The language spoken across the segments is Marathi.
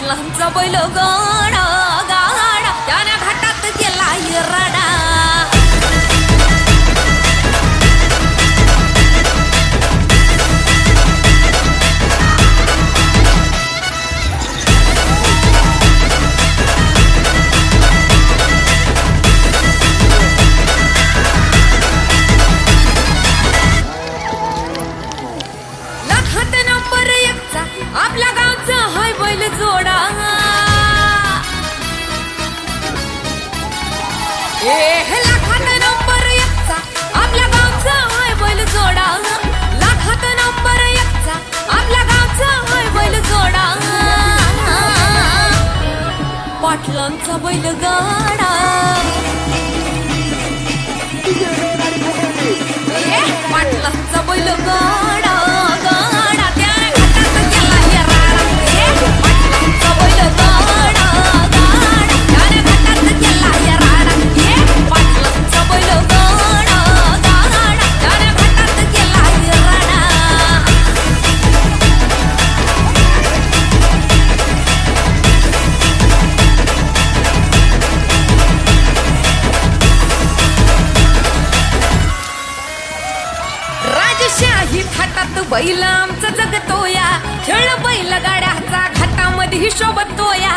पाटलांचा बैल गाडा गाडा त्याने घाटात गेला रडा आपल्या गावचा हाय बैल जोडा लाखात नंबर एकचा आपल्या गावचा हाय बैल जोडा लाखात नंबर एकचा आपल्या गावचा हाय बैल जोडा पाटलांचा बैल गाडा पाटलांचा बैल गाडा शाही थाटात बैल आमचा जगतोया खेळ बैल गाड्याचा घाटामध्ये शोभतोया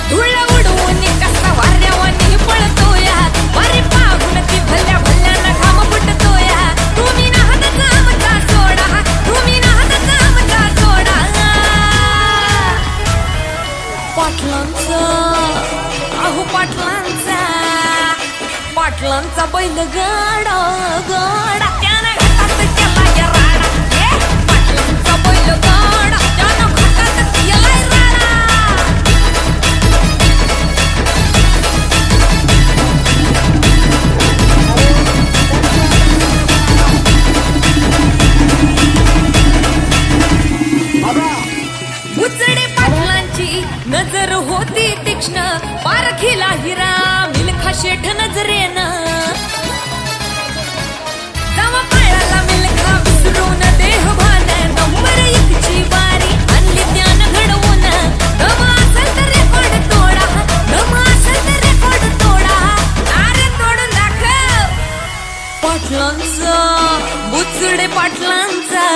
धुळ उडवून कसा वाऱ्यावानी पळतोया वारे पाहून ती भल्या भल्यानं घाम फुटतोया तुम्ही नाहताचा आमचा सोडा तुम्ही नाहताचा आमचा सोडा पाटलांचा अहो पाटलांचा पाटलांचा बैल गाडा गाडा त्यानं घाटात केला राडा पाटलांचा बैल गाडा त्यानं घाटात केला राडा उचडे पाटलांची नजर होती तीक्ष्ण पारखीला हिरा मिल्खा शेठ नजरेनं जावा पाळाला मिल्खा विसरून देह भान नंबर एकची बारी आणली त्यानं घडवून दम असेल तर रेकॉर्ड तोडा दम असेल तर रेकॉर्ड तोडा अरे तोडून दाखव पाटलांचा बुचडे पाटलांचा